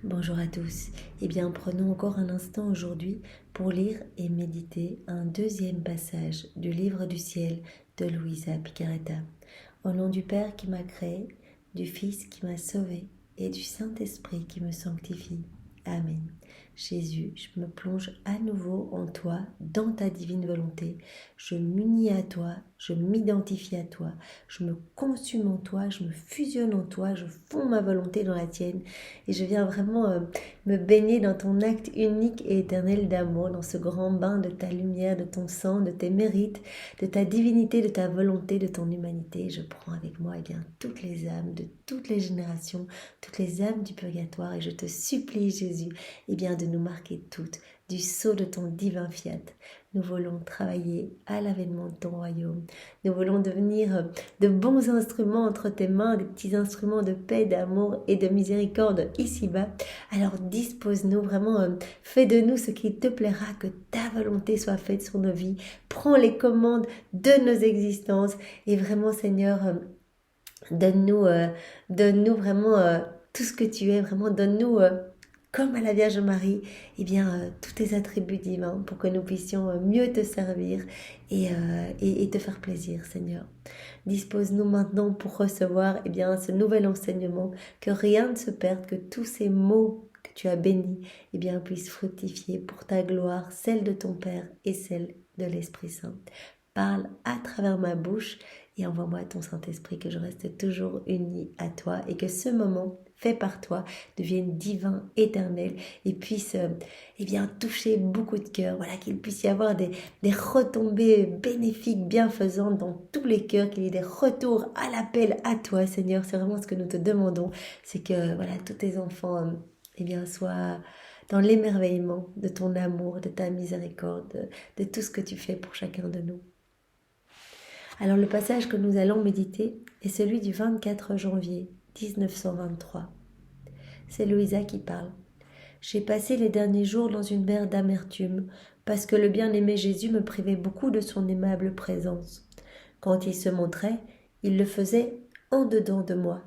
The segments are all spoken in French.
Bonjour à tous. Eh bien, prenons encore un instant aujourd'hui pour lire et méditer un deuxième passage du livre du ciel de Luisa Picaretta. Au nom du Père qui m'a créé, du Fils qui m'a sauvé et du Saint-Esprit qui me sanctifie. Amen. Jésus, je me plonge à nouveau en toi, dans ta divine volonté. Je m'unis à toi, je m'identifie à toi, je me consume en toi, je me fusionne en toi, je fonds ma volonté dans la tienne et je viens vraiment me baigner dans ton acte unique et éternel d'amour, dans ce grand bain de ta lumière, de ton sang, de tes mérites, de ta divinité, de ta volonté, de ton humanité. Je prends avec moi toutes les âmes de toutes les générations, toutes les âmes du purgatoire et je te supplie Jésus de nous marquer toutes du sceau de ton divin fiat. Nous voulons travailler à l'avènement de ton royaume. Nous voulons devenir de bons instruments entre tes mains, des petits instruments de paix, d'amour et de miséricorde ici-bas. Alors dispose-nous vraiment, fais de nous ce qui te plaira, que ta volonté soit faite sur nos vies. Prends les commandes de nos existences et vraiment Seigneur, donne-nous vraiment tout ce que tu es, vraiment donne-nous comme à la Vierge Marie, tous tes attributs divins pour que nous puissions mieux te servir et te faire plaisir, Seigneur. Dispose-nous maintenant pour recevoir ce nouvel enseignement, que rien ne se perde, que tous ces mots que tu as bénis puissent fructifier pour ta gloire, celle de ton Père et celle de l'Esprit Saint. Parle à travers ma bouche et envoie-moi ton Saint-Esprit, que je reste toujours unie à toi et que ce moment fait par toi devienne divin, éternel et puisse toucher beaucoup de cœurs. Voilà, qu'il puisse y avoir des retombées bénéfiques, bienfaisantes dans tous les cœurs, qu'il y ait des retours à l'appel à toi, Seigneur. C'est vraiment ce que nous te demandons, c'est que tous tes enfants soient dans l'émerveillement de ton amour, de ta miséricorde, de tout ce que tu fais pour chacun de nous. Alors le passage que nous allons méditer est celui du 24 janvier 1923. C'est Louisa qui parle. J'ai passé les derniers jours dans une mer d'amertume, parce que le bien-aimé Jésus me privait beaucoup de son aimable présence. Quand il se montrait, il le faisait en dedans de moi,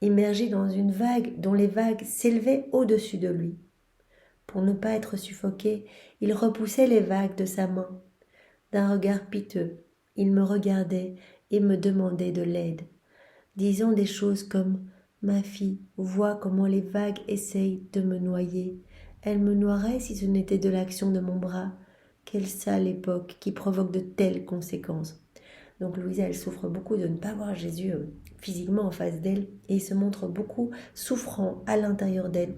immergé dans une vague dont les vagues s'élevaient au-dessus de lui. Pour ne pas être suffoqué, il repoussait les vagues de sa main. D'un regard piteux, il me regardait et me demandait de l'aide, disant des choses comme « Ma fille, vois comment les vagues essayent de me noyer. Elles me noieraient si ce n'était de l'action de mon bras. Quelle sale époque qui provoque de telles conséquences. » Donc Louisa, elle souffre beaucoup de ne pas voir Jésus physiquement en face d'elle et il se montre beaucoup souffrant à l'intérieur d'elle.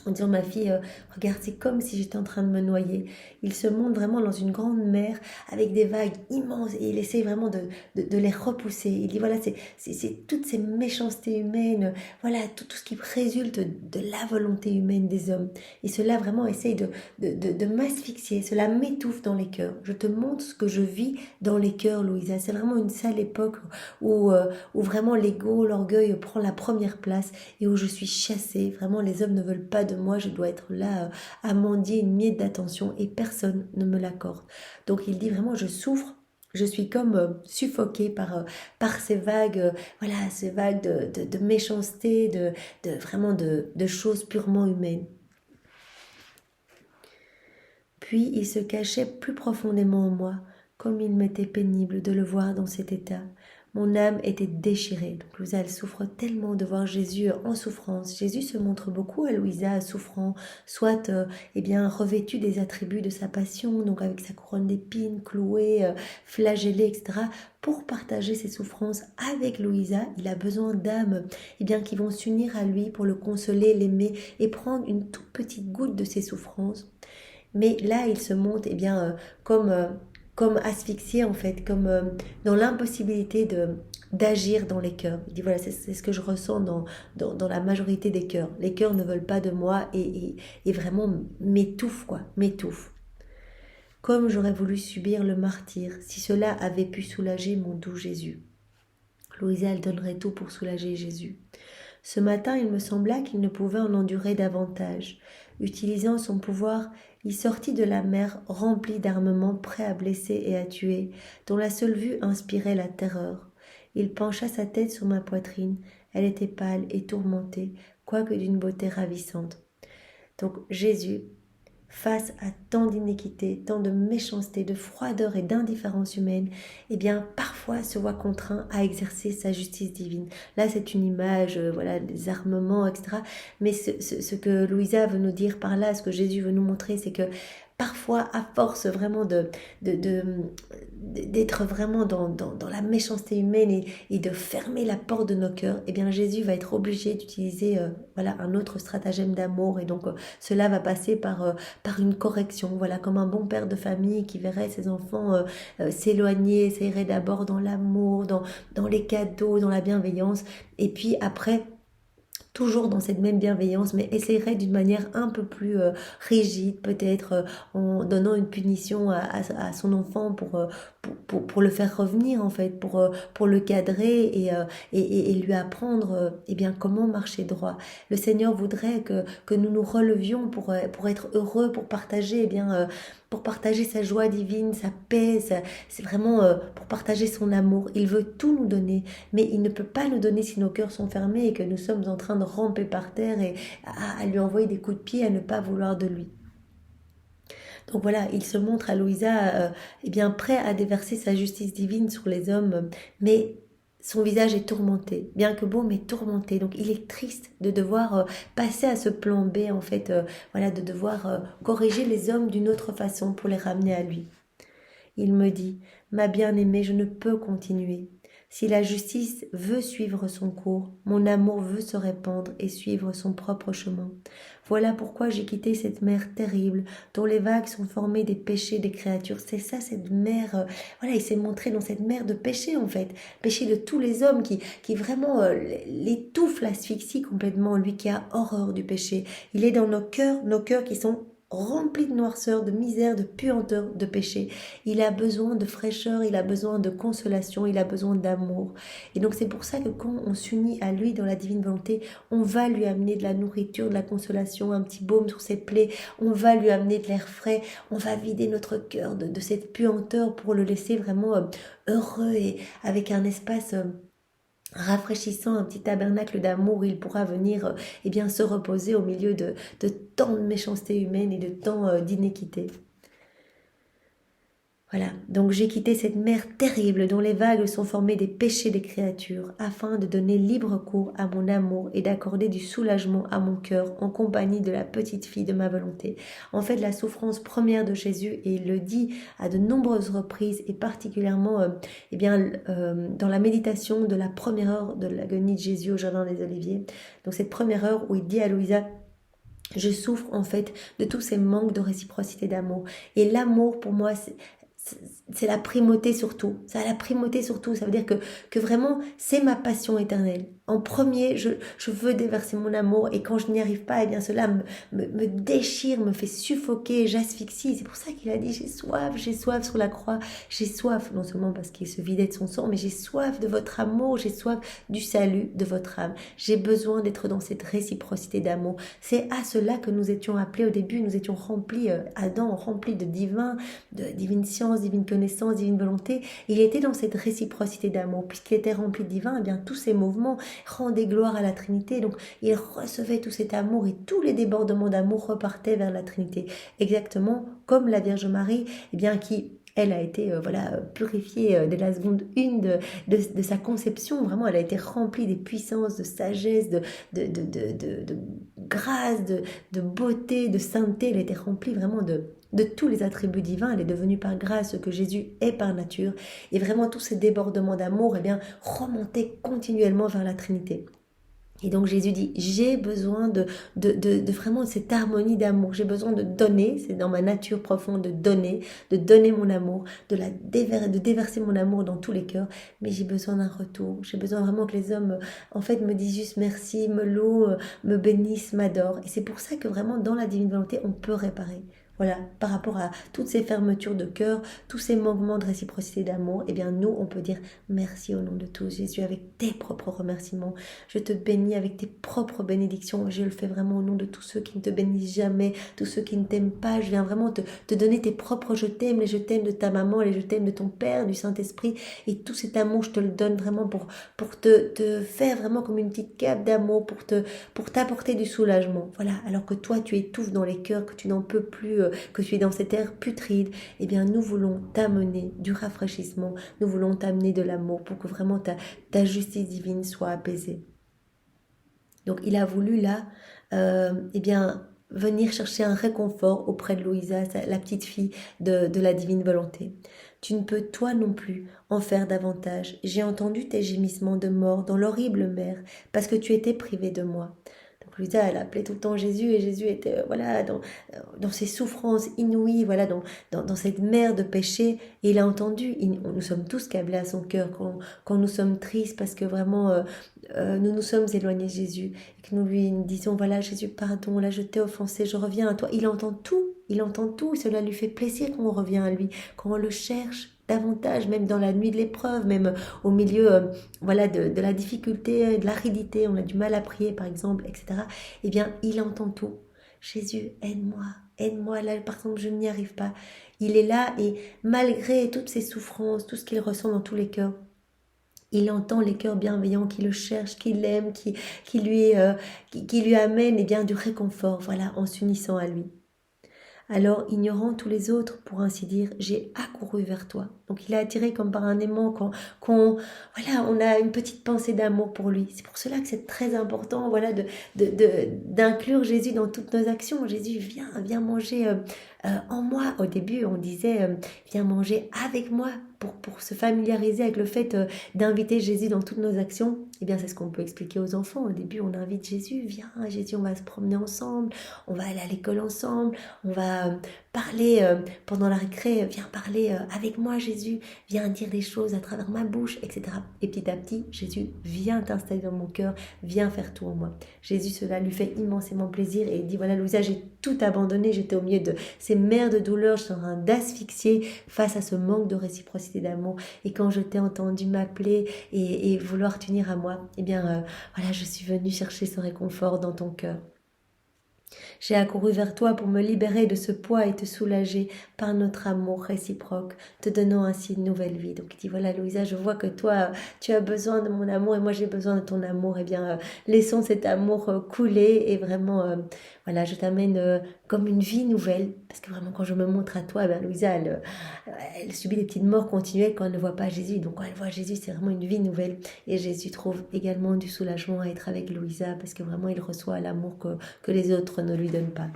En disant, ma fille, regarde, c'est comme si j'étais en train de me noyer. Il se montre vraiment dans une grande mer avec des vagues immenses et il essaie vraiment de les repousser. Il dit, voilà, c'est toutes ces méchancetés humaines, voilà, tout ce qui résulte de la volonté humaine des hommes. Et cela vraiment essaye de m'asphyxier, cela m'étouffe dans les cœurs. Je te montre ce que je vis dans les cœurs, Louisa. C'est vraiment une sale époque où vraiment l'ego, l'orgueil prend la première place et où je suis chassée. Vraiment, les hommes ne veulent pas de moi, je dois être là à mendier une miette d'attention et personne ne me l'accorde. Donc il dit vraiment, je souffre, je suis comme suffoquée par ces vagues, ces vagues de méchanceté, vraiment de choses purement humaines. Puis il se cachait plus profondément en moi, comme il m'était pénible de le voir dans cet état. Mon âme était déchirée. Donc Louisa, elle souffre tellement de voir Jésus en souffrance. Jésus se montre beaucoup à Louisa souffrant, soit revêtu des attributs de sa passion, donc avec sa couronne d'épines, clouée, flagellée, etc. Pour partager ses souffrances avec Louisa, il a besoin d'âmes qui vont s'unir à lui pour le consoler, l'aimer et prendre une toute petite goutte de ses souffrances. Mais là, il se montre comme asphyxié en fait, comme dans l'impossibilité d'agir dans les cœurs. Il dit voilà, c'est ce que je ressens dans la majorité des cœurs. Les cœurs ne veulent pas de moi et vraiment m'étouffent. Comme j'aurais voulu subir le martyre, si cela avait pu soulager mon doux Jésus. Louisa, elle donnerait tout pour soulager Jésus. Ce matin, il me sembla qu'il ne pouvait en endurer davantage. Utilisant son pouvoir, il sortit de la mer remplie d'armements prêts à blesser et à tuer, dont la seule vue inspirait la terreur. Il pencha sa tête sur ma poitrine. Elle était pâle et tourmentée, quoique d'une beauté ravissante. Donc Jésus, face à tant d'iniquité, tant de méchanceté, de froideur et d'indifférence humaine, eh bien parfois se voit contraint à exercer sa justice divine. Là c'est une image, voilà, des armements, etc. Mais ce que Louisa veut nous dire par là, ce que Jésus veut nous montrer, c'est que parfois, à force vraiment d'être vraiment dans la méchanceté humaine et de fermer la porte de nos cœurs, eh bien Jésus va être obligé d'utiliser voilà, un autre stratagème d'amour. Et donc cela va passer par une correction, voilà, comme un bon père de famille qui verrait ses enfants s'éloigner, essayerait d'abord dans l'amour, dans les cadeaux, dans la bienveillance, et puis après toujours dans cette même bienveillance, mais essayerait d'une manière un peu plus rigide, peut-être en donnant une punition à son enfant pour le faire revenir, en fait, pour le cadrer et lui apprendre eh bien, comment marcher droit. Le Seigneur voudrait que nous nous relevions pour être heureux, pour partager sa joie divine, sa paix, c'est vraiment pour partager son amour. Il veut tout nous donner, mais il ne peut pas nous donner si nos cœurs sont fermés et que nous sommes en train de ramper par terre et à lui envoyer des coups de pied, à ne pas vouloir de lui. Donc voilà, il se montre à Louisa eh bien prêt à déverser sa justice divine sur les hommes, mais son visage est tourmenté, bien que beau, mais tourmenté. Donc il est triste de devoir passer à ce plan B, en fait, voilà, de devoir corriger les hommes d'une autre façon pour les ramener à lui. Il me dit, ma bien-aimée, je ne peux continuer. Si la justice veut suivre son cours, mon amour veut se répandre et suivre son propre chemin. Voilà pourquoi j'ai quitté cette mer terrible, dont les vagues sont formées des péchés des créatures. C'est ça, cette mer, voilà, il s'est montré dans cette mer de péché, en fait. Péché de tous les hommes qui vraiment l'étouffent, l'asphyxie complètement, lui qui a horreur du péché. Il est dans nos cœurs qui sont rempli de noirceur, de misère, de puanteur, de péché. Il a besoin de fraîcheur, il a besoin de consolation, il a besoin d'amour. Et donc c'est pour ça que quand on s'unit à lui dans la divine volonté, on va lui amener de la nourriture, de la consolation, un petit baume sur ses plaies, on va lui amener de l'air frais, on va vider notre cœur de cette puanteur pour le laisser vraiment heureux et avec un espace rafraîchissant, un petit tabernacle d'amour où il pourra venir eh bien, se reposer au milieu de tant de méchanceté humaine et de tant d'iniquité. Voilà, donc j'ai quitté cette mer terrible dont les vagues sont formées des péchés des créatures, afin de donner libre cours à mon amour et d'accorder du soulagement à mon cœur en compagnie de la petite fille de ma volonté. En fait, la souffrance première de Jésus, et il le dit à de nombreuses reprises, et particulièrement dans la méditation de la première heure de l'agonie de Jésus au Jardin des Oliviers. Donc cette première heure où il dit à Louisa, je souffre en fait de tous ces manques de réciprocité d'amour. Et l'amour pour moi, c'est la primauté sur tout. Ça a la primauté sur tout. Ça veut dire que vraiment, c'est ma passion éternelle. En premier, je veux déverser mon amour et quand je n'y arrive pas, eh bien cela me déchire, me fait suffoquer, j'asphyxie. C'est pour ça qu'il a dit j'ai soif sur la croix. J'ai soif, non seulement parce qu'il se vidait de son sang, mais j'ai soif de votre amour, j'ai soif du salut de votre âme. J'ai besoin d'être dans cette réciprocité d'amour. C'est à cela que nous étions appelés au début. Nous étions remplis, Adam, remplis de divin, de divine science, divine connaissance, divine volonté. Il était dans cette réciprocité d'amour. Puisqu'il était rempli de divin, eh bien tous ces mouvements rendaient gloire à la Trinité. Donc il recevait tout cet amour et tous les débordements d'amour repartaient vers la Trinité. Exactement comme la Vierge Marie, eh bien qui elle a été purifiée dès la seconde 1 de sa conception. Vraiment, elle a été remplie des puissances, de sagesse, de grâce, de beauté, de sainteté. Elle a été remplie vraiment de tous les attributs divins. Elle est devenue par grâce ce que Jésus est par nature. Et vraiment, tous ces débordements d'amour eh bien, remontaient continuellement vers la Trinité. Et donc Jésus dit, j'ai besoin de vraiment cette harmonie d'amour. J'ai besoin de donner, c'est dans ma nature profonde de donner mon amour, de déverser mon amour dans tous les cœurs. Mais j'ai besoin d'un retour. J'ai besoin vraiment que les hommes, en fait, me disent juste merci, me louent, me bénissent, m'adorent. Et c'est pour ça que vraiment, dans la divine volonté, on peut réparer. voilà, par rapport à toutes ces fermetures de cœur, tous ces manquements de réciprocité d'amour, eh bien nous, on peut dire merci au nom de tous, Jésus, avec tes propres remerciements. Je te bénis avec tes propres bénédictions. Je le fais vraiment au nom de tous ceux qui ne te bénissent jamais, tous ceux qui ne t'aiment pas. Je viens vraiment te donner tes propres je t'aime, les je t'aime de ta maman, les je t'aime de ton Père, du Saint-Esprit. Et tout cet amour, je te le donne vraiment pour te faire vraiment comme une petite cape d'amour, pour t'apporter du soulagement. Voilà, alors que toi, tu étouffes dans les cœurs, que tu n'en peux plus, que tu es dans cette air putride, eh bien, nous voulons t'amener du rafraîchissement, nous voulons t'amener de l'amour pour que vraiment ta justice divine soit apaisée. Donc, il a voulu là, eh bien, venir chercher un réconfort auprès de Louisa, la petite fille de la divine volonté. Tu ne peux toi non plus en faire davantage. J'ai entendu tes gémissements de mort dans l'horrible mer, parce que tu étais privé de moi. Donc Louisa, elle appelait tout le temps Jésus, et Jésus était voilà dans ses souffrances inouïes, voilà dans cette mer de péché. Et il a entendu. Nous sommes tous câblés à son cœur quand nous sommes tristes parce que vraiment nous nous sommes éloignés de Jésus et que nous lui disons voilà Jésus pardon, là je t'ai offensé, je reviens à toi. Il entend tout, cela lui fait plaisir quand on revient à lui, quand on le cherche davantage, même dans la nuit de l'épreuve, même au milieu voilà de la difficulté, de l'aridité, on a du mal à prier par exemple, etc. Eh bien il entend tout. Jésus, aide-moi, là par exemple je n'y arrive pas. Il est là et malgré toutes ses souffrances, tout ce qu'il ressent dans tous les cœurs, il entend les cœurs bienveillants qui le cherchent, qui l'aiment, qui lui amènent eh bien, du réconfort, voilà, en s'unissant à lui. Alors, ignorant tous les autres, pour ainsi dire, j'ai accouru vers toi. Donc, il a attiré comme par un aimant voilà, on a une petite pensée d'amour pour lui. C'est pour cela que c'est très important, voilà, d'inclure Jésus dans toutes nos actions. Jésus, viens manger en moi. Au début, on disait, viens manger avec moi. Pour se familiariser avec le fait d'inviter Jésus dans toutes nos actions, eh bien c'est ce qu'on peut expliquer aux enfants. Au début, on invite Jésus, viens Jésus, on va se promener ensemble, on va aller à l'école ensemble, on va parler pendant la récré, viens parler avec moi Jésus, viens dire des choses à travers ma bouche, etc. Et petit à petit, Jésus vient t'installer dans mon cœur, viens faire tout en moi. Jésus, cela lui fait immensément plaisir et il dit voilà Louisa, j'ai tout abandonné, j'étais au milieu de ces mers de douleur, je suis en train d'asphyxier face à ce manque de réciprocité d'amour, et quand je t'ai entendu m'appeler et vouloir t'unir à moi, eh bien voilà, je suis venue chercher ce réconfort dans ton cœur. J'ai accouru vers toi pour me libérer de ce poids et te soulager par notre amour réciproque, te donnant ainsi une nouvelle vie. Donc il dit voilà Louisa, je vois que toi tu as besoin de mon amour et moi j'ai besoin de ton amour. Eh bien laissons cet amour couler et vraiment voilà, je t'amène comme une vie nouvelle, parce que vraiment quand je me montre à toi, ben Louisa elle subit des petites morts continuelles quand elle ne voit pas Jésus. Donc quand elle voit Jésus, c'est vraiment une vie nouvelle. Et Jésus trouve également du soulagement à être avec Louisa, parce que vraiment il reçoit l'amour que les autres ne lui donnent pas.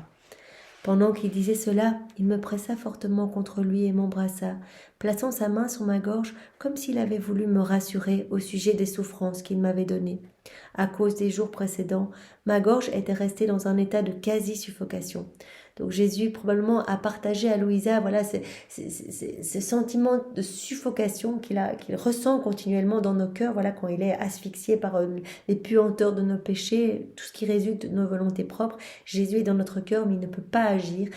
Pendant qu'il disait cela, il me pressa fortement contre lui et m'embrassa, plaçant sa main sur ma gorge comme s'il avait voulu me rassurer au sujet des souffrances qu'il m'avait données. À cause des jours précédents, ma gorge était restée dans un état de quasi-suffocation. Donc Jésus probablement a partagé à Louisa voilà, ce sentiment de suffocation qu'il ressent continuellement dans nos cœurs, voilà, quand il est asphyxié par les puanteurs de nos péchés, tout ce qui résulte de nos volontés propres. Jésus est dans notre cœur, mais il ne peut pas agir.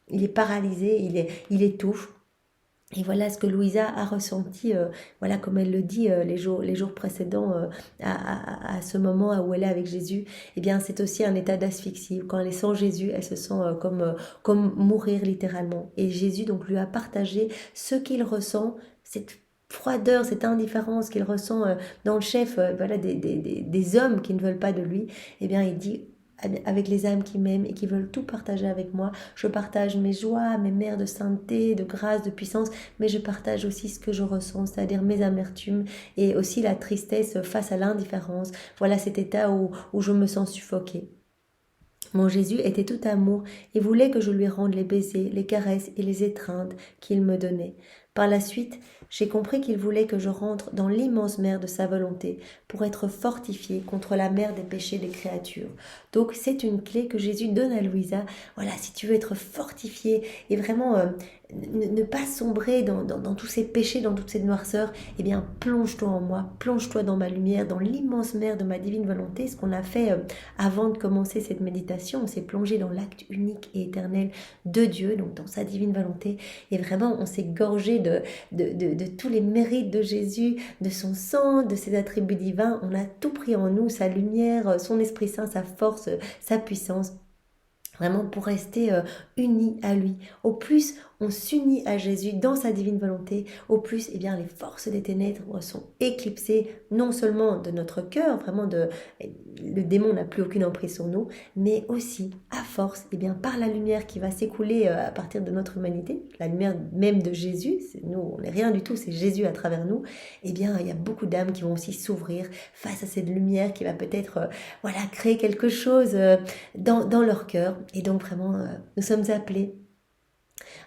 Il est paralysé, il étouffe. Et voilà ce que Louisa a ressenti, voilà comme elle le dit les jours précédents à ce moment où elle est avec Jésus. Eh bien c'est aussi un état d'asphyxie. Quand elle est sans Jésus, elle se sent comme mourir littéralement. Et Jésus donc lui a partagé ce qu'il ressent, cette froideur, cette indifférence qu'il ressent dans le chef voilà, des hommes qui ne veulent pas de lui. Eh bien il dit avec les âmes qui m'aiment et qui veulent tout partager avec moi. Je partage mes joies, mes mers de sainteté, de grâce, de puissance, mais je partage aussi ce que je ressens, c'est-à-dire mes amertumes et aussi la tristesse face à l'indifférence. Voilà cet état où je me sens suffoquée. Mon Jésus était tout amour et voulait que je lui rende les baisers, les caresses et les étreintes qu'il me donnait. Par la suite, j'ai compris qu'il voulait que je rentre dans l'immense mer de sa volonté pour être fortifié contre la mer des péchés des créatures. Donc c'est une clé que Jésus donne à Louisa. Voilà, si tu veux être fortifié et vraiment ne pas sombrer dans tous ces péchés, dans toute cette noirceur, eh bien plonge-toi en moi, plonge-toi dans ma lumière, dans l'immense mer de ma divine volonté. Ce qu'on a fait avant de commencer cette méditation, on s'est plongé dans l'acte unique et éternel de Dieu, donc dans sa divine volonté, et vraiment on s'est gorgé de tous les mérites de Jésus, de son sang, de ses attributs divins. On a tout pris en nous, sa lumière, son Esprit Saint, sa force, sa puissance, vraiment pour rester unis à lui. Au plus on s'unit à Jésus dans sa divine volonté, au plus eh bien, les forces des ténèbres sont éclipsées, non seulement de notre cœur, vraiment le démon n'a plus aucune emprise sur nous, mais aussi à force, eh bien, par la lumière qui va s'écouler à partir de notre humanité, la lumière même de Jésus, nous on n'est rien du tout, c'est Jésus à travers nous, eh bien il y a beaucoup d'âmes qui vont aussi s'ouvrir face à cette lumière qui va peut-être voilà, créer quelque chose dans leur cœur. Et donc vraiment, nous sommes appelés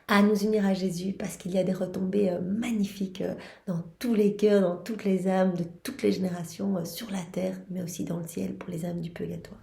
à nous unir à Jésus parce qu'il y a des retombées magnifiques dans tous les cœurs, dans toutes les âmes de toutes les générations sur la terre, mais aussi dans le ciel pour les âmes du purgatoire.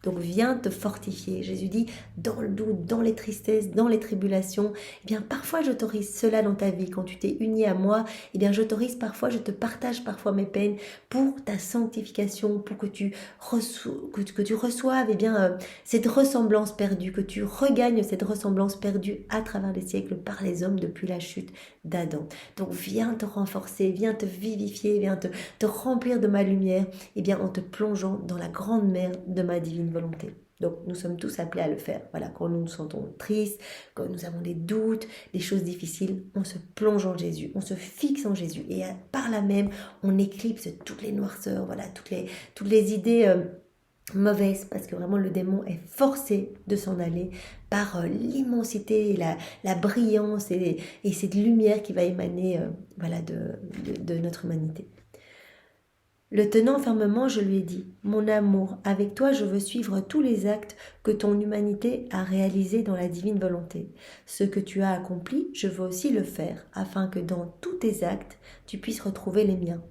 Donc viens te fortifier. Jésus dit, dans le doute, dans les tristesses, dans les tribulations, eh bien parfois j'autorise cela dans ta vie. Quand tu t'es uni à moi, eh bien j'autorise parfois, je te partage parfois mes peines pour ta sanctification, pour que tu reçoives eh bien, cette ressemblance perdue, que tu regagnes cette ressemblance perdue à travers les siècles par les hommes depuis la chute d'Adam. Donc viens te renforcer, viens te vivifier, viens te remplir de ma lumière, eh bien en te plongeant dans la grande mer de ma divine volonté. Donc nous sommes tous appelés à le faire. Voilà, quand nous nous sentons tristes, quand nous avons des doutes, des choses difficiles, on se plonge en Jésus, on se fixe en Jésus et par là même, on éclipse toutes les noirceurs, voilà, toutes les idées mauvaises, parce que vraiment le démon est forcé de s'en aller par l'immensité, la brillance et cette lumière qui va émaner voilà, de notre humanité. Le tenant fermement, je lui ai dit, « Mon amour, avec toi je veux suivre tous les actes que ton humanité a réalisés dans la divine volonté. Ce que tu as accompli, je veux aussi le faire, afin que dans tous tes actes, tu puisses retrouver les miens. »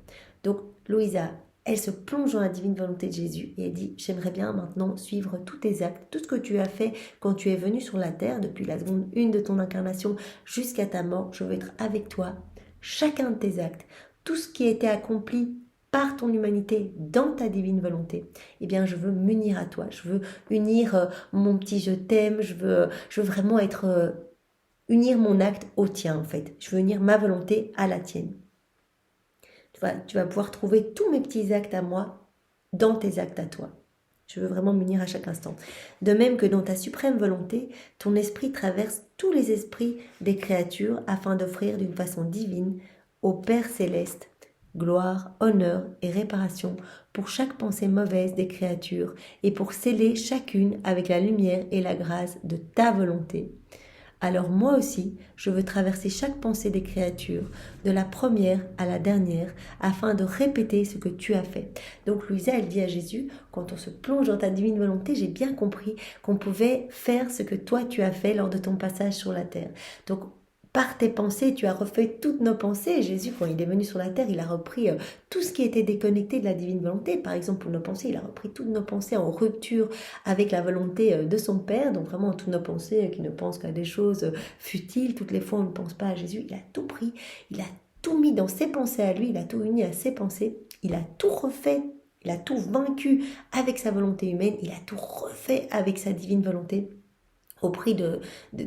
Donc, Louisa, elle se plonge dans la divine volonté de Jésus et elle dit, « J'aimerais bien maintenant suivre tous tes actes, tout ce que tu as fait quand tu es venu sur la terre, depuis la seconde 1 de ton incarnation jusqu'à ta mort, je veux être avec toi. Chacun de tes actes, tout ce qui a été accompli par ton humanité, dans ta divine volonté, eh bien je veux m'unir à toi, je veux unir mon petit je t'aime, je veux vraiment unir mon acte au tien en fait, je veux unir ma volonté à la tienne. Tu vas pouvoir trouver tous mes petits actes à moi dans tes actes à toi. Je veux vraiment m'unir à chaque instant. De même que dans ta suprême volonté, ton esprit traverse tous les esprits des créatures afin d'offrir d'une façon divine au Père céleste gloire, honneur et réparation pour chaque pensée mauvaise des créatures et pour sceller chacune avec la lumière et la grâce de ta volonté. Alors moi aussi, je veux traverser chaque pensée des créatures, de la première à la dernière, afin de répéter ce que tu as fait. Donc Louisa, elle dit à Jésus, quand on se plonge dans ta divine volonté, j'ai bien compris qu'on pouvait faire ce que toi tu as fait lors de ton passage sur la terre. Donc par tes pensées, tu as refait toutes nos pensées. Jésus, quand il est venu sur la terre, il a repris tout ce qui était déconnecté de la divine volonté. Par exemple, pour nos pensées, il a repris toutes nos pensées en rupture avec la volonté de son Père. Donc vraiment, toutes nos pensées qui ne pensent qu'à des choses futiles. Toutes les fois, on ne pense pas à Jésus. Il a tout pris, il a tout mis dans ses pensées à lui, il a tout uni à ses pensées. Il a tout refait, il a tout vaincu avec sa volonté humaine. Il a tout refait avec sa divine volonté. Au prix de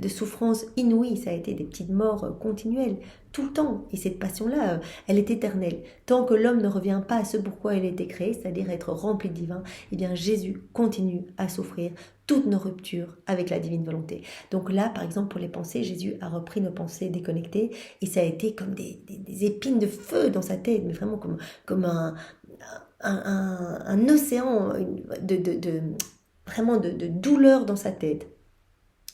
souffrances inouïes, ça a été des petites morts continuelles, tout le temps. Et cette passion-là, elle est éternelle. Tant que l'homme ne revient pas à ce pourquoi il a été créé, c'est-à-dire être rempli de divin, eh bien Jésus continue à souffrir toutes nos ruptures avec la divine volonté. Donc là, par exemple, pour les pensées, Jésus a repris nos pensées déconnectées et ça a été comme des épines de feu dans sa tête, mais vraiment comme un océan vraiment de douleur dans sa tête.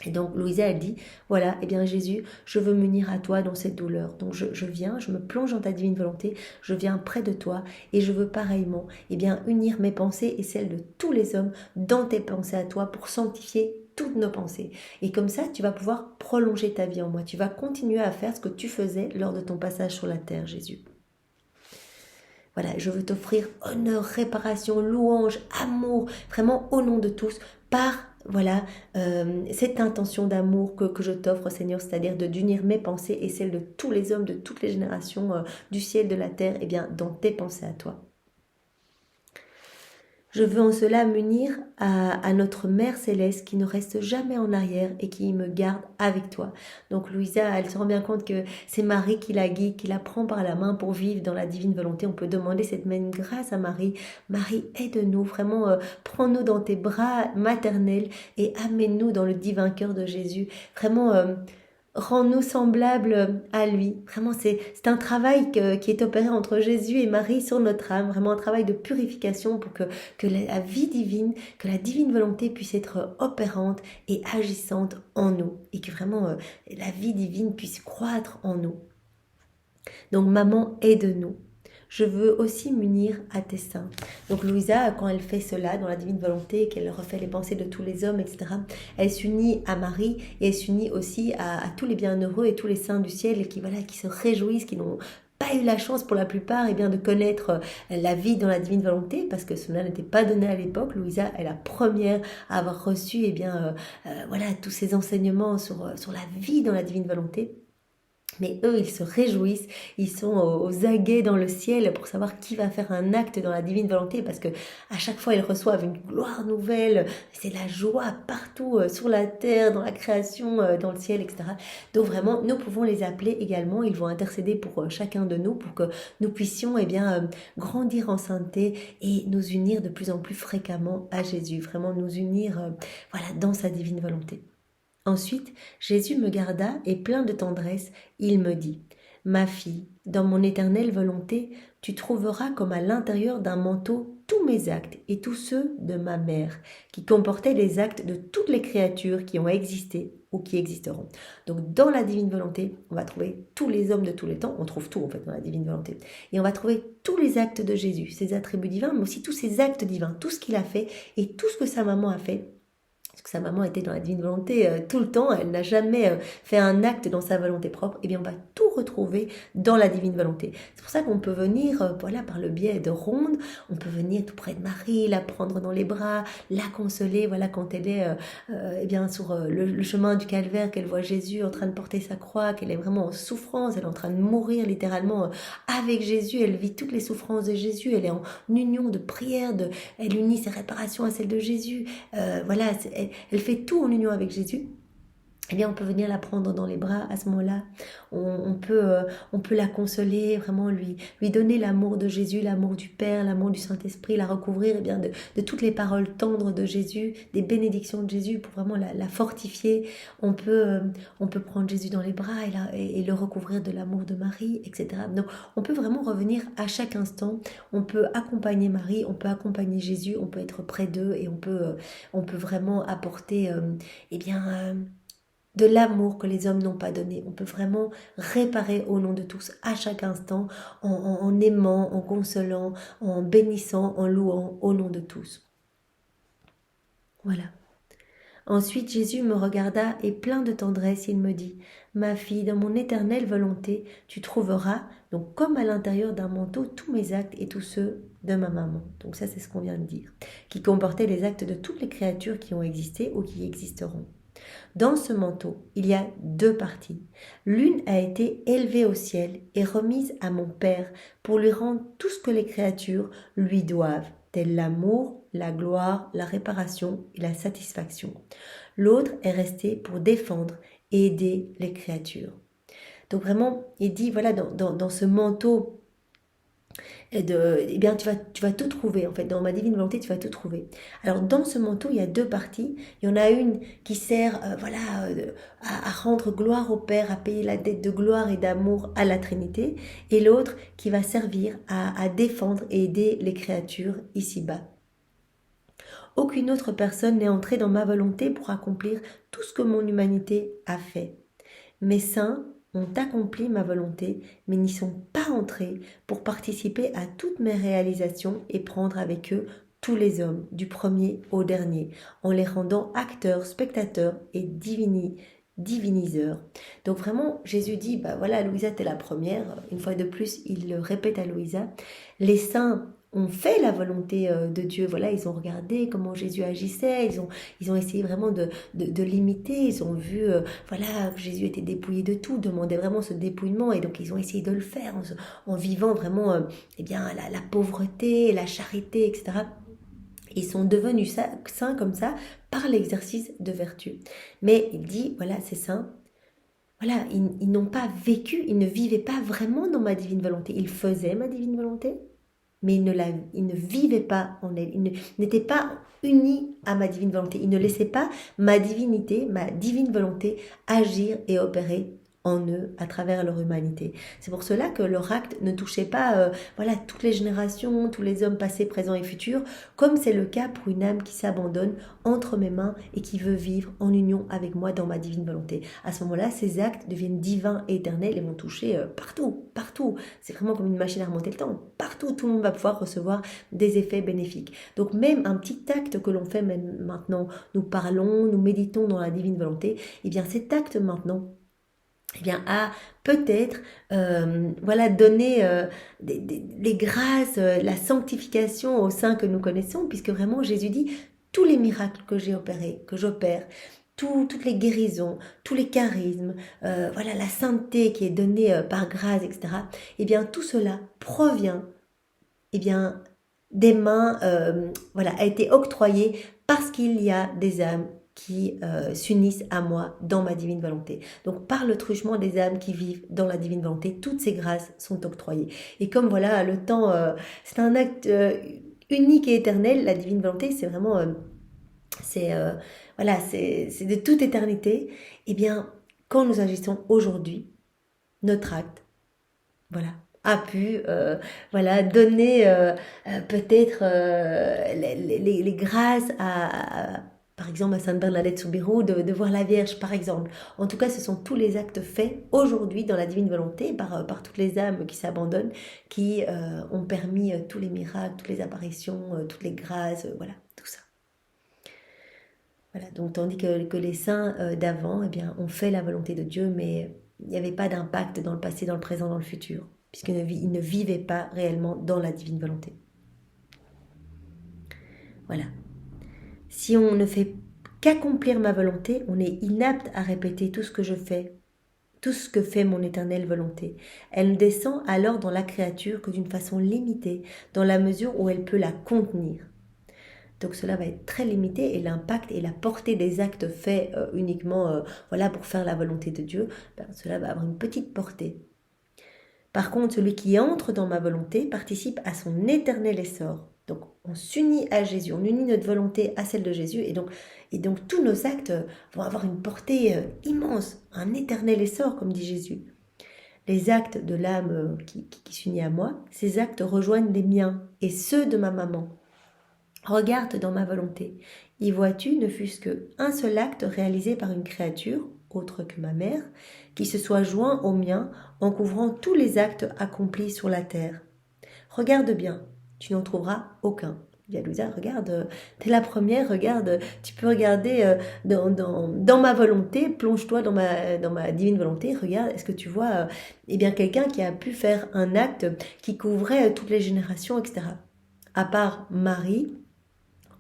Et donc Louisa, elle dit, voilà, eh bien Jésus, je veux m'unir à toi dans cette douleur. Donc je viens, je me plonge dans ta divine volonté, je viens près de toi et je veux pareillement, eh bien unir mes pensées et celles de tous les hommes dans tes pensées à toi pour sanctifier toutes nos pensées. Et comme ça, tu vas pouvoir prolonger ta vie en moi. Tu vas continuer à faire ce que tu faisais lors de ton passage sur la terre, Jésus. Voilà, je veux t'offrir honneur, réparation, louange, amour, vraiment au nom de tous, par voilà cette intention d'amour que je t'offre, Seigneur, c'est-à-dire d'unir mes pensées et celles de tous les hommes, de toutes les générations du ciel, de la terre, et bien dans tes pensées à toi. Je veux en cela m'unir à notre Mère Céleste qui ne reste jamais en arrière et qui me garde avec toi. Donc Louisa, elle se rend bien compte que c'est Marie qui la guide, qui la prend par la main pour vivre dans la divine volonté. On peut demander cette même grâce à Marie. Marie, aide-nous, vraiment, prends-nous dans tes bras maternels et amène-nous dans le divin cœur de Jésus. Vraiment... rends-nous semblables à lui. Vraiment, c'est un travail qui est opéré entre Jésus et Marie sur notre âme, vraiment un travail de purification pour que la vie divine, que la divine volonté puisse être opérante et agissante en nous et que vraiment la vie divine puisse croître en nous. Donc, maman, aide-nous. Je veux aussi m'unir à tes saints. Donc Louisa, quand elle fait cela dans la divine volonté, qu'elle refait les pensées de tous les hommes, etc., elle s'unit à Marie et elle s'unit aussi à tous les bienheureux et tous les saints du ciel et qui se réjouissent, qui n'ont pas eu la chance pour la plupart bien, de connaître la vie dans la divine volonté, parce que cela n'était pas donné à l'époque. Louisa est la première à avoir reçu voilà, tous ces enseignements sur la vie dans la divine volonté. Mais eux, ils se réjouissent, ils sont aux aguets dans le ciel pour savoir qui va faire un acte dans la divine volonté, parce que à chaque fois, ils reçoivent une gloire nouvelle. C'est la joie partout sur la terre, dans la création, dans le ciel, etc. Donc vraiment, nous pouvons les appeler également. Ils vont intercéder pour chacun de nous, pour que nous puissions grandir en sainteté et nous unir de plus en plus fréquemment à Jésus. Vraiment nous unir voilà, dans sa divine volonté. Ensuite, Jésus me garda et plein de tendresse, il me dit « Ma fille, dans mon éternelle volonté, tu trouveras comme à l'intérieur d'un manteau tous mes actes et tous ceux de ma mère, qui comportaient les actes de toutes les créatures qui ont existé ou qui existeront. » Donc dans la divine volonté, on va trouver tous les hommes de tous les temps, on trouve tout en fait dans la divine volonté, et on va trouver tous les actes de Jésus, ses attributs divins, mais aussi tous ses actes divins, tout ce qu'il a fait et tout ce que sa maman a fait. Parce que sa maman était dans la divine volonté tout le temps, elle n'a jamais fait un acte dans sa volonté propre, et bien on va tout retrouver dans la divine volonté. C'est pour ça qu'on peut venir, voilà, par le biais de rondes, on peut venir tout près de Marie, la prendre dans les bras, la consoler, voilà, quand elle est sur le chemin du calvaire, qu'elle voit Jésus en train de porter sa croix, qu'elle est vraiment en souffrance, elle est en train de mourir littéralement avec Jésus, elle vit toutes les souffrances de Jésus, elle est en union de prière, elle unit ses réparations à celles de Jésus, voilà, elle fait tout en union avec Jésus. Eh bien, on peut venir la prendre dans les bras à ce moment-là. On peut la consoler, vraiment lui donner l'amour de Jésus, l'amour du Père, l'amour du Saint-Esprit, la recouvrir de toutes les paroles tendres de Jésus, des bénédictions de Jésus pour vraiment la fortifier. On peut prendre Jésus dans les bras et le recouvrir de l'amour de Marie, etc. Donc, on peut vraiment revenir à chaque instant. On peut accompagner Marie, on peut accompagner Jésus, on peut être près d'eux et on peut vraiment apporter, de l'amour que les hommes n'ont pas donné. On peut vraiment réparer au nom de tous à chaque instant en aimant, en consolant, en bénissant, en louant au nom de tous. Voilà. Ensuite, Jésus me regarda et plein de tendresse, il me dit « Ma fille, dans mon éternelle volonté, tu trouveras, donc comme à l'intérieur d'un manteau, tous mes actes et tous ceux de ma maman. » Donc ça, c'est ce qu'on vient de dire. Qui comportait les actes de toutes les créatures qui ont existé ou qui existeront. Dans ce manteau, il y a deux parties. L'une a été élevée au ciel et remise à mon Père pour lui rendre tout ce que les créatures lui doivent, tel l'amour, la gloire, la réparation et la satisfaction. L'autre est restée pour défendre et aider les créatures. Donc vraiment, il dit, voilà, dans ce manteau, eh bien tu vas tout trouver en fait, dans ma divine volonté tu vas tout trouver. Alors dans ce manteau il y a deux parties, il y en a une qui sert à rendre gloire au Père, à payer la dette de gloire et d'amour à la Trinité, et l'autre qui va servir à défendre et aider les créatures ici-bas. aucune autre personne n'est entrée dans ma volonté pour accomplir tout ce que mon humanité a fait. Mes saints ont accompli ma volonté, mais n'y sont pas entrés pour participer à toutes mes réalisations et prendre avec eux tous les hommes, du premier au dernier, en les rendant acteurs, spectateurs et diviniseurs. Donc vraiment, Jésus dit, bah voilà, Louisa, t'es la première. Une fois de plus, il le répète à Louisa. Les saints ont fait la volonté de Dieu. Voilà, ils ont regardé comment Jésus agissait, ils ont essayé vraiment de l'imiter, ils ont vu voilà, que Jésus était dépouillé de tout, demandait vraiment ce dépouillement, et donc ils ont essayé de le faire en vivant vraiment eh bien, la pauvreté, la charité, etc. Ils sont devenus saints comme ça par l'exercice de vertu. Mais il dit, voilà, ces saints, voilà, ils n'ont pas vécu, ils ne vivaient pas vraiment dans ma divine volonté. Ils faisaient ma divine volonté, mais ils ne vivaient pas en elle. Ils n'étaient pas unis à ma divine volonté. Ils ne laissaient pas ma divinité, ma divine volonté agir et opérer en eux à travers leur humanité. C'est pour cela que leur acte ne touchait pas voilà, toutes les générations, tous les hommes passés, présents et futurs, comme c'est le cas pour une âme qui s'abandonne entre mes mains et qui veut vivre en union avec moi dans ma divine volonté. À ce moment-là, ces actes deviennent divins et éternels et vont toucher partout, partout. C'est vraiment comme une machine à remonter le temps. Partout, tout le monde va pouvoir recevoir des effets bénéfiques. Donc même un petit acte que l'on fait même maintenant, nous parlons, nous méditons dans la divine volonté, et bien cet acte maintenant, eh bien, a peut-être voilà, donné les grâces, la sanctification au sein que nous connaissons, puisque vraiment Jésus dit, tous les miracles que j'ai opérés, que j'opère, toutes les guérisons, tous les charismes, voilà, la sainteté qui est donnée par grâce, etc., eh bien, tout cela provient eh bien, des mains, voilà, a été octroyé parce qu'il y a des âmes qui s'unissent à moi dans ma divine volonté. Donc par le truchement des âmes qui vivent dans la divine volonté, toutes ces grâces sont octroyées. Et comme voilà, le temps, c'est un acte unique et éternel, la divine volonté, c'est vraiment, voilà, c'est de toute éternité. Eh bien, quand nous agissons aujourd'hui, notre acte, voilà, a pu voilà, donner peut-être les grâces par exemple à Sainte Bernadette Soubirous de voir la Vierge par exemple. En tout cas, ce sont tous les actes faits aujourd'hui dans la divine volonté par toutes les âmes qui s'abandonnent, qui ont permis tous les miracles, toutes les apparitions, toutes les grâces, voilà, tout ça. Voilà, donc tandis que les saints d'avant eh bien, ont fait la volonté de Dieu, mais il n'y avait pas d'impact dans le passé, dans le présent, dans le futur, puisqu'ils ne vivaient pas réellement dans la divine volonté. Voilà. Si on ne fait qu'accomplir ma volonté, on est inapte à répéter tout ce que je fais, tout ce que fait mon éternelle volonté. Elle ne descend alors dans la créature que d'une façon limitée, dans la mesure où elle peut la contenir. Donc cela va être très limité et l'impact et la portée des actes faits uniquement voilà, pour faire la volonté de Dieu, cela va avoir une petite portée. Par contre, celui qui entre dans ma volonté participe à son éternel essor. Donc on s'unit à Jésus, on unit notre volonté à celle de Jésus et donc tous nos actes vont avoir une portée immense, un éternel essor comme dit Jésus. Les actes de l'âme qui s'unit à moi, ces actes rejoignent les miens et ceux de ma maman. Regarde dans ma volonté. Y vois-tu, ne fût-ce qu'un seul acte réalisé par une créature, autre que ma mère, qui se soit joint au mien en couvrant tous les actes accomplis sur la terre. Regarde bien, tu n'en trouveras aucun. Bien, Louisa, regarde, t'es la première, regarde, tu peux regarder dans ma volonté, plonge-toi dans ma divine volonté, regarde, est-ce que tu vois eh bien quelqu'un qui a pu faire un acte qui couvrait toutes les générations, etc. À part Marie,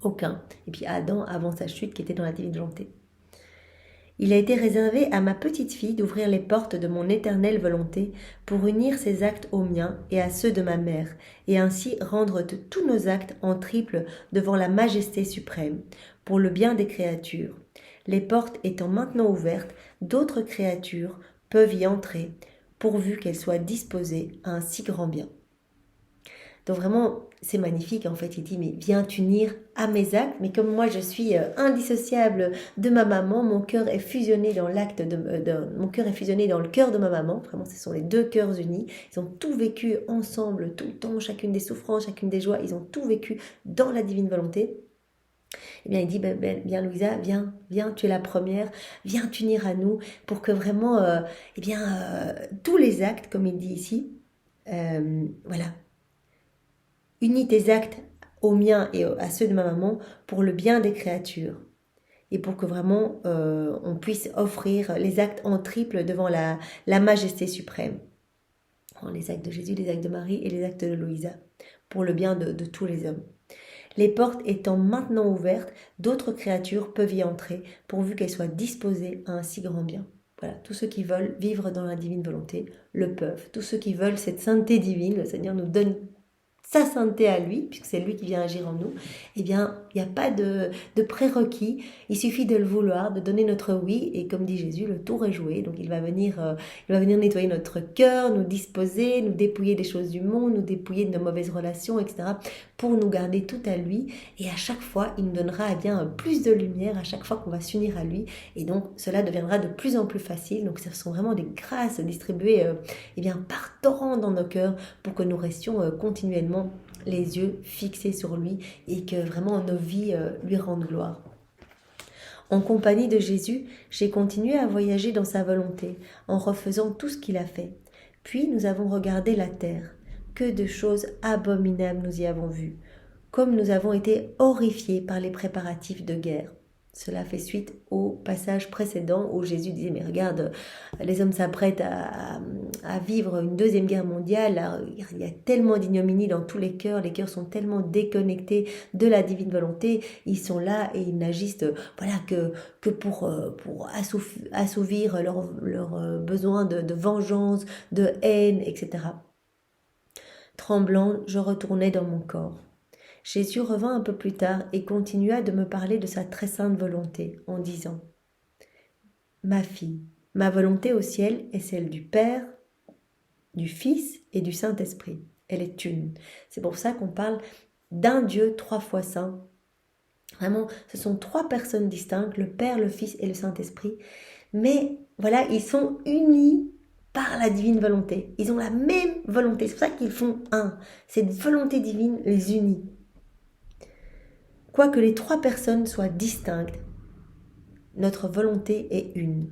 aucun. Et puis Adam avant sa chute qui était dans la divine volonté. Il a été réservé à ma petite fille d'ouvrir les portes de mon éternelle volonté pour unir ses actes aux miens et à ceux de ma mère, et ainsi rendre tous nos actes en triple devant la majesté suprême, pour le bien des créatures. Les portes étant maintenant ouvertes, d'autres créatures peuvent y entrer, pourvu qu'elles soient disposées à un si grand bien. Donc vraiment, c'est magnifique en fait, il dit, mais viens t'unir à mes actes, mais comme moi je suis indissociable de ma maman, mon cœur est fusionné dans l'acte mon cœur est fusionné dans le cœur de ma maman, vraiment ce sont les deux cœurs unis, ils ont tout vécu ensemble, tout le temps, chacune des souffrances, chacune des joies, ils ont tout vécu dans la divine volonté. Eh bien, il dit, bien Louisa, viens, tu es la première, viens t'unir à nous pour que vraiment, tous les actes, comme il dit ici, voilà, unis tes actes aux miens et à ceux de ma maman pour le bien des créatures. Et pour que vraiment on puisse offrir les actes en triple devant la majesté suprême. Les actes de Jésus, les actes de Marie et les actes de Louisa, pour le bien de tous les hommes. Les portes étant maintenant ouvertes, d'autres créatures peuvent y entrer, pourvu qu'elles soient disposées à un si grand bien. Voilà, tous ceux qui veulent vivre dans la divine volonté le peuvent. Tous ceux qui veulent cette sainteté divine, le Seigneur nous donne sa sainteté à lui, puisque c'est lui qui vient agir en nous, eh bien, il n'y a pas de prérequis, il suffit de le vouloir, de donner notre oui, et comme dit Jésus, le tour est joué, donc il va venir nettoyer notre cœur, nous disposer, nous dépouiller des choses du monde, nous dépouiller de nos mauvaises relations, etc., pour nous garder tout à lui, et à chaque fois, il nous donnera plus de lumière, à chaque fois qu'on va s'unir à lui, et donc cela deviendra de plus en plus facile, donc ce sont vraiment des grâces distribuées par torrent dans nos cœurs, pour que nous restions continuellement les yeux fixés sur lui et que vraiment nos vies lui rendent gloire. En compagnie de Jésus, j'ai continué à voyager dans sa volonté, en refaisant tout ce qu'il a fait. Puis nous avons regardé la terre. Que de choses abominables nous y avons vues, comme nous avons été horrifiés par les préparatifs de guerre. Cela fait suite au passage précédent où Jésus disait, mais regarde, les hommes s'apprêtent à vivre une deuxième guerre mondiale, il y a tellement d'ignominie dans tous les cœurs sont tellement déconnectés de la divine volonté, ils sont là et ils n'agissent que pour assouvir leurs besoins de vengeance, de haine, etc. Tremblant, je retournais dans mon corps. Jésus revint un peu plus tard et continua de me parler de sa très sainte volonté, en disant « Ma fille, ma volonté au ciel est celle du Père, du Fils et du Saint-Esprit. Elle est une. » C'est pour ça qu'on parle d'un Dieu 3 fois saint. Vraiment, ce sont 3 personnes distinctes, le Père, le Fils et le Saint-Esprit. Mais voilà, ils sont unis par la divine volonté. Ils ont la même volonté. C'est pour ça qu'ils font un. Cette volonté divine les unit. Quoique les 3 personnes soient distinctes, notre volonté est une.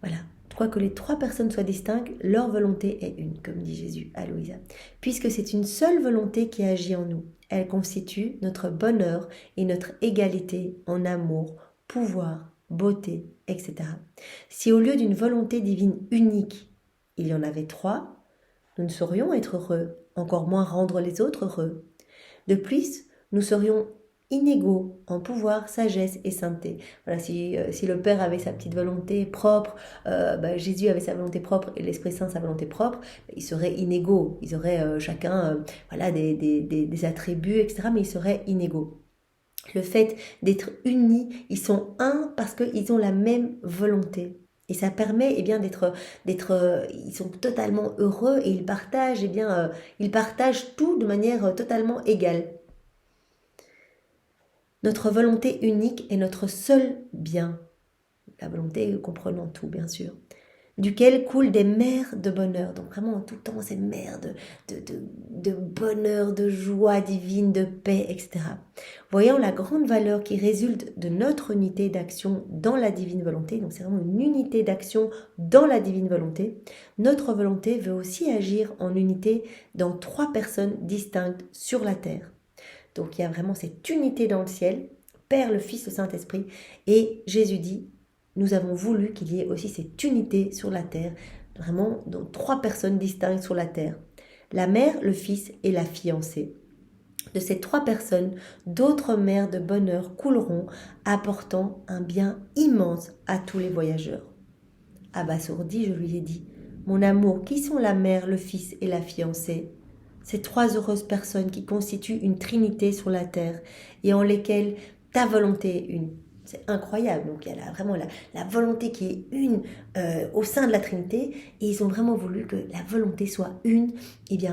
Voilà. Quoique les 3 personnes soient distinctes, leur volonté est une, comme dit Jésus à Louisa. Puisque c'est une seule volonté qui agit en nous. Elle constitue notre bonheur et notre égalité en amour, pouvoir, beauté, etc. Si au lieu d'une volonté divine unique, il y en avait 3, nous ne saurions être heureux, encore moins rendre les autres heureux. De plus, nous serions inégaux en pouvoir, sagesse et sainteté. Voilà, si le Père avait sa petite volonté propre, Jésus avait sa volonté propre et l'Esprit Saint sa volonté propre, ils seraient inégaux. Ils auraient chacun des attributs, etc., mais ils seraient inégaux. Le fait d'être unis, ils sont un parce qu'ils ont la même volonté. Et ça permet ils sont totalement heureux et ils partagent tout de manière totalement égale. Notre volonté unique est notre seul bien, la volonté comprenant tout bien sûr, duquel coulent des mers de bonheur, donc vraiment tout le temps ces mers de bonheur, de joie divine, de paix, etc. Voyant la grande valeur qui résulte de notre unité d'action dans la divine volonté, donc c'est vraiment une unité d'action dans la divine volonté, notre volonté veut aussi agir en unité dans 3 personnes distinctes sur la terre. Donc il y a vraiment cette unité dans le ciel, Père, le Fils, le Saint-Esprit, et Jésus dit, nous avons voulu qu'il y ait aussi cette unité sur la terre, vraiment dans 3 personnes distinctes sur la terre. La mère, le fils et la fiancée. De ces 3 personnes, d'autres mers de bonheur couleront, apportant un bien immense à tous les voyageurs. Abasourdi, je lui ai dit, mon amour, qui sont la mère, le fils et la fiancée ? Ces 3 heureuses personnes qui constituent une trinité sur la terre et en lesquelles ta volonté est une. C'est incroyable. Donc il y a vraiment la volonté qui est une au sein de la Trinité et ils ont vraiment voulu que la volonté soit une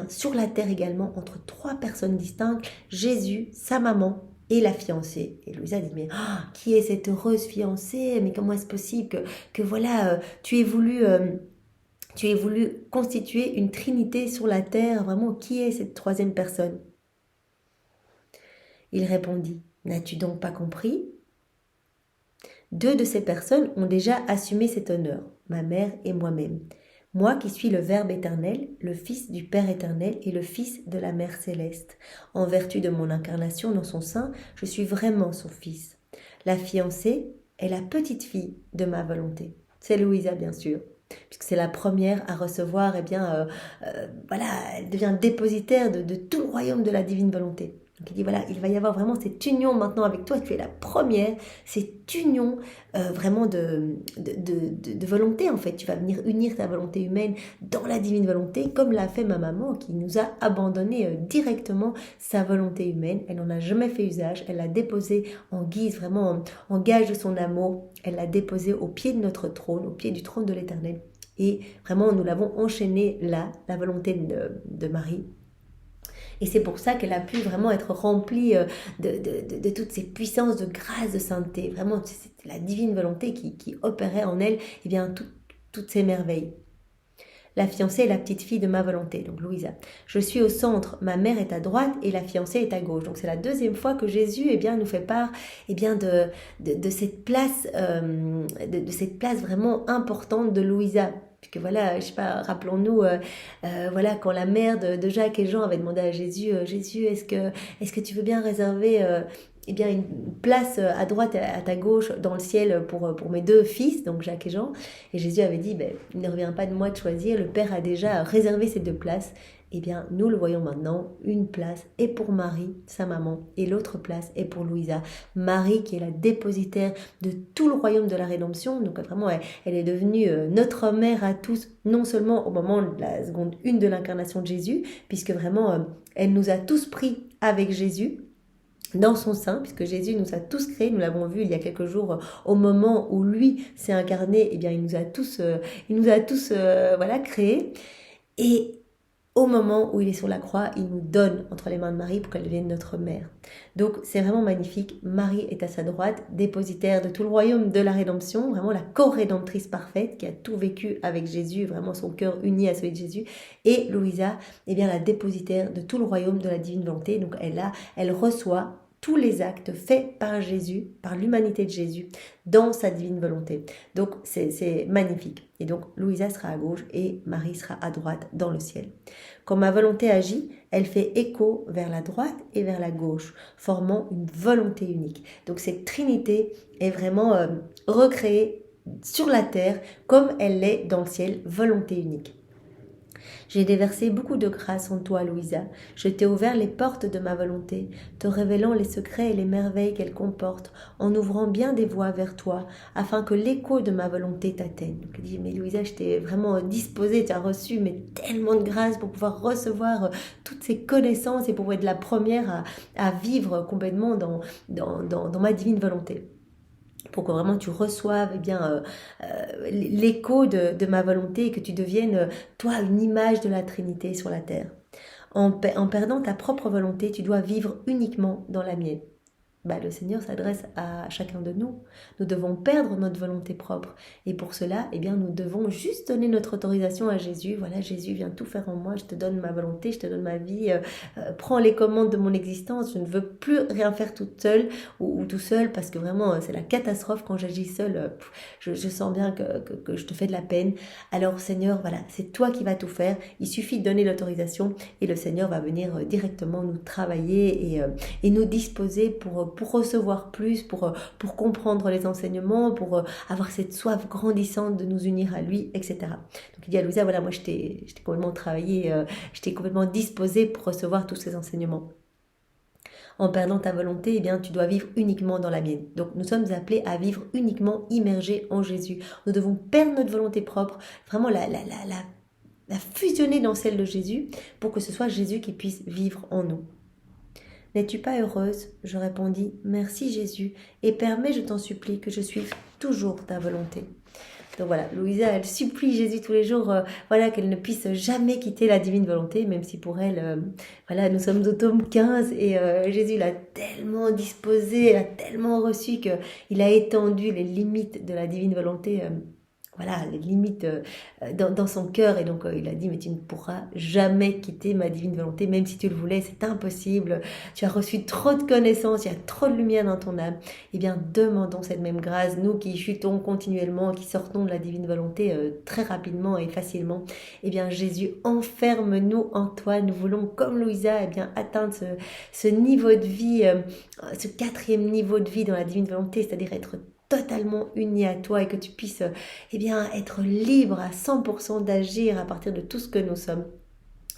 sur la terre également entre 3 personnes distinctes, Jésus, sa maman et la fiancée. Et Louisa dit mais qui est cette heureuse fiancée? Mais comment est-ce possible que voilà tu aies voulu constituer une trinité sur la terre, vraiment, qui est cette 3e personne ? Il répondit, N'as-tu donc pas compris? Deux de ces personnes ont déjà assumé cet honneur, ma mère et moi-même. Moi qui suis le Verbe éternel, le Fils du Père éternel et le Fils de la Mère céleste. En vertu de mon incarnation dans son sein, je suis vraiment son Fils. La fiancée est la petite fille de ma volonté. C'est Louisa, bien sûr, puisque c'est la première à recevoir, voilà, elle devient dépositaire de tout le royaume de la divine volonté. Donc il dit voilà, il va y avoir vraiment cette union maintenant avec toi, tu es la première, cette union vraiment de volonté en fait. Tu vas venir unir ta volonté humaine dans la divine volonté, comme l'a fait ma maman qui nous a abandonné directement sa volonté humaine. Elle n'en a jamais fait usage, elle l'a déposée en guise, vraiment en gage de son amour. Elle l'a déposée au pied de notre trône, au pied du trône de l'Éternel. Et vraiment, nous l'avons enchaînée là, la volonté de Marie. Et c'est pour ça qu'elle a pu vraiment être remplie de toutes ces puissances de grâce, de sainteté. Vraiment, c'était la divine volonté qui opérait en elle toutes ces merveilles. La fiancée est la petite fille de ma volonté, donc Louisa. Je suis au centre, ma mère est à droite et la fiancée est à gauche. Donc c'est la deuxième fois que Jésus nous fait part de cette place, de cette place vraiment importante de Louisa. Puisque voilà, je sais pas, rappelons-nous, voilà, quand la mère de Jacques et Jean avait demandé à Jésus, Jésus, est-ce que tu veux bien réserver une place à droite et à ta gauche dans le ciel pour mes deux fils, donc Jacques et Jean. Et Jésus avait dit, il ne revient pas de moi de choisir, le Père a déjà réservé ces deux places. Eh bien, nous le voyons maintenant, une place est pour Marie, sa maman, et l'autre place est pour Louisa. Marie qui est la dépositaire de tout le royaume de la rédemption, donc vraiment elle est devenue notre mère à tous, non seulement au moment de la seconde une de l'incarnation de Jésus, puisque vraiment elle nous a tous pris avec Jésus, dans son sein, puisque Jésus nous a tous créés, nous l'avons vu il y a quelques jours, au moment où lui s'est incarné, eh bien il nous a tous voilà, créés. Et au moment où il est sur la croix, il nous donne entre les mains de Marie pour qu'elle devienne notre mère. Donc c'est vraiment magnifique. Marie est à sa droite, dépositaire de tout le royaume de la rédemption, vraiment la co-rédemptrice parfaite qui a tout vécu avec Jésus, vraiment son cœur uni à celui de Jésus. Et Louisa, eh bien la dépositaire de tout le royaume de la divine volonté. Donc elle reçoit tous les actes faits par Jésus, par l'humanité de Jésus, dans sa divine volonté. Donc c'est magnifique. Et donc Louisa sera à gauche et Marie sera à droite dans le ciel. Quand ma volonté agit, elle fait écho vers la droite et vers la gauche, formant une volonté unique. Donc cette trinité est vraiment recréée sur la terre comme elle l'est dans le ciel, volonté unique. J'ai déversé beaucoup de grâce en toi, Louisa. Je t'ai ouvert les portes de ma volonté, te révélant les secrets et les merveilles qu'elle comporte, en ouvrant bien des voies vers toi, afin que l'écho de ma volonté t'atteigne. Donc, il dit, mais Louisa, je t'ai vraiment disposée, tu as reçu mais tellement de grâce pour pouvoir recevoir toutes ces connaissances et pour être la première à vivre complètement dans ma divine volonté. Pour que vraiment tu reçoives l'écho de ma volonté et que tu deviennes, toi, une image de la Trinité sur la terre. En perdant ta propre volonté, tu dois vivre uniquement dans la mienne. Le Seigneur s'adresse à chacun de nous. Nous devons perdre notre volonté propre. Et pour cela, nous devons juste donner notre autorisation à Jésus. Voilà, Jésus, viens tout faire en moi. Je te donne ma volonté, je te donne ma vie. Prends les commandes de mon existence. Je ne veux plus rien faire toute seule ou tout seul parce que vraiment, c'est la catastrophe quand j'agis seule. Je sens bien que je te fais de la peine. Alors, Seigneur, voilà, c'est toi qui vas tout faire. Il suffit de donner l'autorisation et le Seigneur va venir directement nous travailler et nous disposer pour recevoir plus, pour comprendre les enseignements, pour avoir cette soif grandissante de nous unir à lui, etc. Donc il dit à Louisa, voilà, moi je t'ai complètement travaillé, je t'ai complètement disposé pour recevoir tous ces enseignements. En perdant ta volonté, tu dois vivre uniquement dans la mienne. Donc nous sommes appelés à vivre uniquement immergés en Jésus. Nous devons perdre notre volonté propre, vraiment la fusionner dans celle de Jésus pour que ce soit Jésus qui puisse vivre en nous. N'es-tu pas heureuse ? Je répondis, merci Jésus, et permets, je t'en supplie, que je suive toujours ta volonté. Donc voilà, Louisa, elle supplie Jésus tous les jours, qu'elle ne puisse jamais quitter la divine volonté, même si pour elle, nous sommes au tome 15 et Jésus l'a tellement disposé, l'a tellement reçu qu'il a étendu les limites de la divine volonté voilà, les limites dans son cœur. Et donc, il a dit, mais tu ne pourras jamais quitter ma divine volonté, même si tu le voulais, c'est impossible. Tu as reçu trop de connaissances, il y a trop de lumière dans ton âme. Eh bien, demandons cette même grâce, nous qui chutons continuellement, qui sortons de la divine volonté très rapidement et facilement. Eh bien, Jésus, enferme-nous en toi. Nous voulons, comme Louisa, eh bien, atteindre ce niveau de vie, ce quatrième niveau de vie dans la divine volonté, c'est-à-dire être totalement uni à toi et que tu puisses eh bien, être libre à 100% d'agir à partir de tout ce que nous sommes.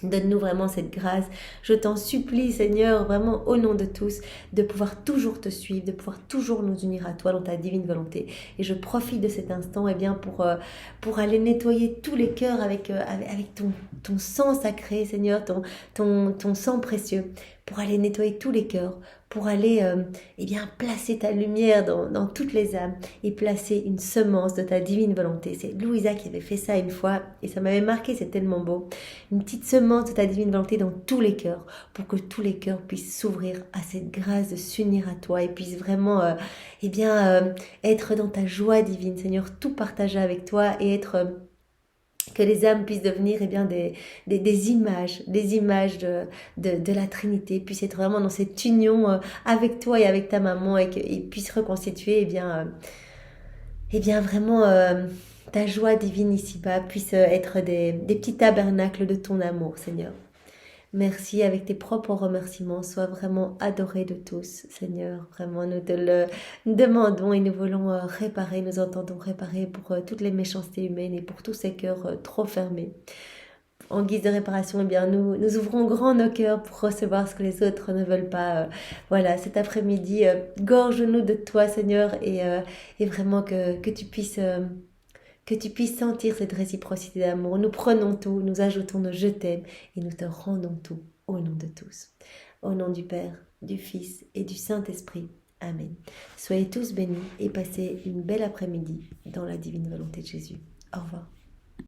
Donne-nous vraiment cette grâce. Je t'en supplie, Seigneur, vraiment au nom de tous, de pouvoir toujours te suivre, de pouvoir toujours nous unir à toi dans ta divine volonté. Et je profite de cet instant eh bien, pour aller nettoyer tous les cœurs avec ton sang sacré, Seigneur, ton sang précieux, pour aller nettoyer tous les cœurs, pour aller eh bien, placer ta lumière dans toutes les âmes et placer une semence de ta divine volonté. C'est Louisa qui avait fait ça une fois et ça m'avait marqué, c'est tellement beau. Une petite semence de ta divine volonté dans tous les cœurs, pour que tous les cœurs puissent s'ouvrir à cette grâce de s'unir à toi et puissent vraiment eh bien, être dans ta joie divine, Seigneur, tout partager avec toi et être... que les âmes puissent devenir eh bien, des images de la Trinité, puissent être vraiment dans cette union avec toi et avec ta maman et qu'ils puissent reconstituer eh bien vraiment ta joie divine ici-bas, puisse être des petits tabernacles de ton amour, Seigneur. Merci, avec tes propres remerciements, sois vraiment adoré de tous, Seigneur. Vraiment, nous te le demandons et nous voulons réparer, nous entendons réparer pour toutes les méchancetés humaines et pour tous ces cœurs trop fermés. En guise de réparation, eh bien, nous ouvrons grand nos cœurs pour recevoir ce que les autres ne veulent pas. Voilà, cet après-midi, gorge-nous de toi, Seigneur, et vraiment que tu puisses sentir cette réciprocité d'amour. Nous prenons tout, nous ajoutons nos je t'aime et nous te rendons tout au nom de tous. Au nom du Père, du Fils et du Saint-Esprit. Amen. Soyez tous bénis et passez une belle après-midi dans la divine volonté de Jésus. Au revoir.